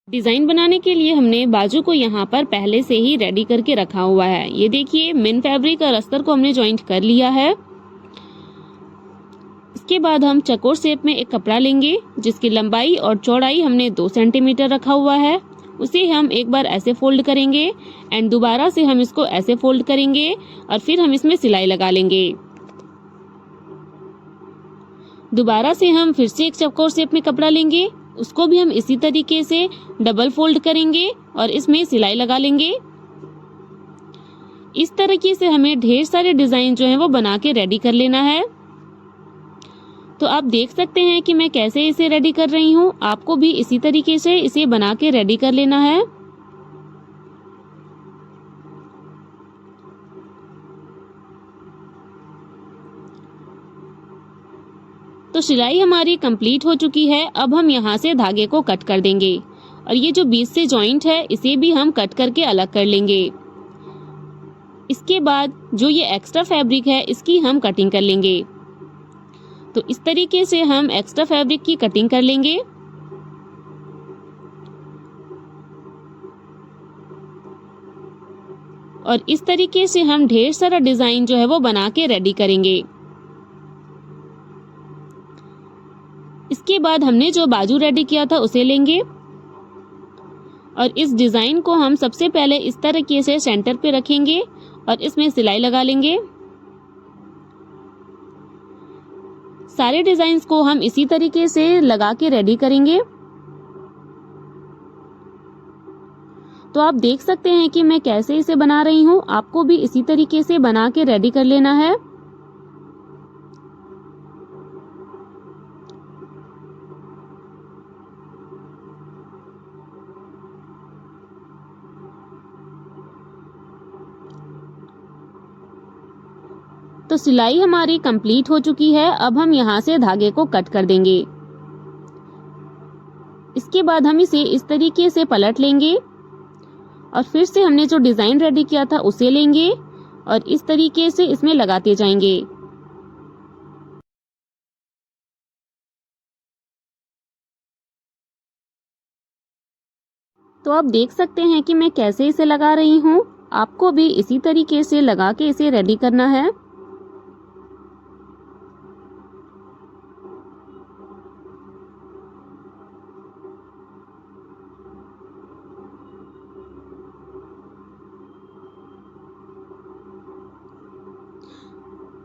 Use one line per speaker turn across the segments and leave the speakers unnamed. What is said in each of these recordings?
Design बनाने के लिए हमने बाजू को यहाँ पर पहले से ही रेडी करके रखा हुआ है। ये देखिए मेन फैब्रिक और अस्तर को हमने ज्वाइंट कर लिया है। इसके बाद हम चौकोर शेप में एक कपड़ा लेंगे जिसकी लंबाई और चौड़ाई हमने 2 सेंटीमीटर रखा हुआ है। उसे हम एक बार ऐसे फोल्ड करेंगे एंड दोबारा से हम इसको ऐसे फोल्ड करेंगे और फिर हम इसमें सिलाई लगा लेंगे। दोबारा से हम फिर से एक चौकोर शेप में कपड़ा लेंगे, उसको भी हम इसी तरीके से डबल फोल्ड करेंगे और इसमें सिलाई लगा लेंगे। इस तरीके से हमें ढेर सारे डिजाइन जो है वो बना के रेडी कर लेना है। तो आप देख सकते हैं कि मैं कैसे इसे रेडी कर रही हूँ। आपको भी इसी तरीके से इसे बना के रेडी कर लेना है। तो सिलाई हमारी कंप्लीट हो चुकी है। अब हम यहाँ से धागे को कट कर देंगे और ये जो बीच से जॉइंट है इसे भी हम कट करके अलग कर लेंगे। इसके बाद जो ये एक्स्ट्रा फैब्रिक है इसकी हम कटिंग कर लेंगे। तो इस तरीके से हम एक्स्ट्रा फैब्रिक की कटिंग कर लेंगे। और इस तरीके से हम ढेर सारा डिजाइन जो है वो बना के रेडी करेंगे। इसके बाद हमने जो बाजू रेडी किया था उसे लेंगे और इस डिजाइन को हम सबसे पहले इस तरीके से सेंटर पे रखेंगे और इसमें सिलाई लगा लेंगे। सारे डिजाइन्स को हम इसी तरीके से लगा के रेडी करेंगे। तो आप देख सकते हैं कि मैं कैसे इसे बना रही हूँ। आपको भी इसी तरीके से बना के रेडी कर लेना है। तो सिलाई हमारी कंप्लीट हो चुकी है। अब हम यहाँ से धागे को कट कर देंगे। इसके बाद हम इसे इस तरीके से पलट लेंगे और फिर से हमने जो डिजाइन रेडी किया था उसे लेंगे और इस तरीके से इसमें लगाते जाएंगे। तो आप देख सकते हैं कि मैं कैसे इसे लगा रही हूँ। आपको भी इसी तरीके से लगा के इसे रेडी करना है।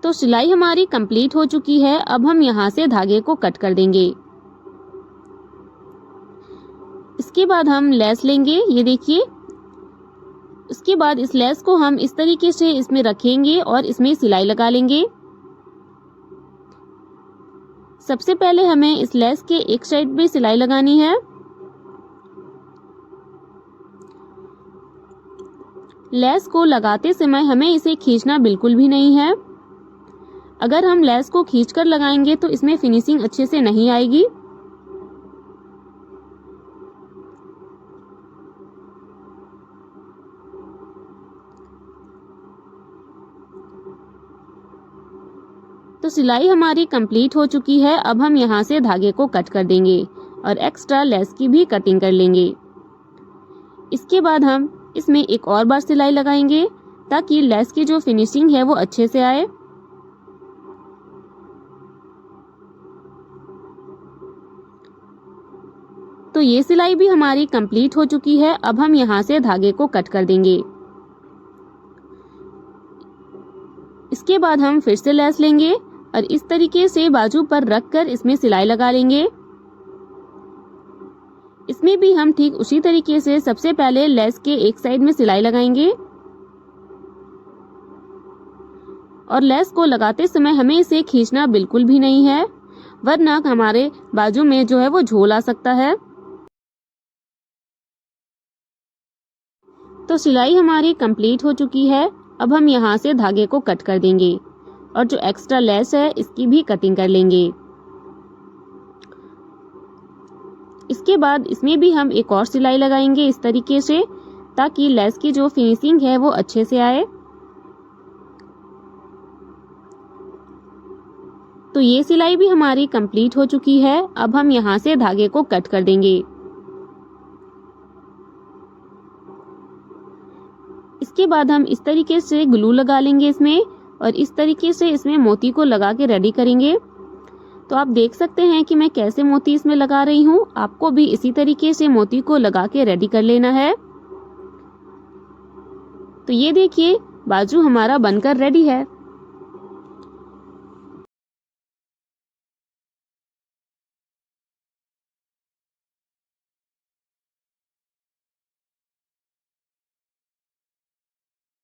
तो सिलाई हमारी कंप्लीट हो चुकी है। अब हम यहाँ से धागे को कट कर देंगे। इसके बाद हम लेस लेंगे, ये देखिए। उसके बाद इस लेस को हम इस तरीके से इसमें रखेंगे और इसमें सिलाई लगा लेंगे। सबसे पहले हमें इस लेस के एक साइड में सिलाई लगानी है। लेस को लगाते समय हमें इसे खींचना बिल्कुल भी नहीं है। अगर हम लेस को खींचकर लगाएंगे तो इसमें फिनिशिंग अच्छे से नहीं आएगी। तो सिलाई हमारी कंप्लीट हो चुकी है। अब हम यहाँ से धागे को कट कर देंगे और एक्स्ट्रा लेस की भी कटिंग कर लेंगे। इसके बाद हम इसमें एक और बार सिलाई लगाएंगे ताकि लेस की जो फिनिशिंग है वो अच्छे से आए। तो ये सिलाई भी हमारी कंप्लीट हो चुकी है। अब हम यहाँ से धागे को कट कर देंगे। इसके बाद हम फिर से लेस लेंगे और इस तरीके से बाजू पर रखकर इसमें सिलाई लगा लेंगे। इसमें भी हम ठीक उसी तरीके से सबसे पहले लेस के एक साइड में सिलाई लगाएंगे और लेस को लगाते समय हमें इसे खींचना बिल्कुल भी नहीं है, वरना हमारे बाजू में जो है वो झोल आ सकता है। तो सिलाई हमारी कंप्लीट हो चुकी है। अब हम यहाँ से धागे को कट कर देंगे और जो एक्स्ट्रा लेस है इसकी भी कटिंग कर लेंगे। इसके बाद इसमें भी हम एक और सिलाई लगाएंगे इस तरीके से ताकि लेस की जो फिनिशिंग है वो अच्छे से आए। तो ये सिलाई भी हमारी कंप्लीट हो चुकी है। अब हम यहाँ से धागे को कट कर देंगे। इसके बाद हम इस तरीके से ग्लू लगा लेंगे इसमें और इस तरीके से इसमें मोती को लगा के रेडी करेंगे। तो आप देख सकते हैं कि मैं कैसे मोती इसमें लगा रही हूँ। आपको भी इसी तरीके से मोती को लगा के रेडी कर लेना है। तो ये देखिए बाजू हमारा बनकर रेडी है।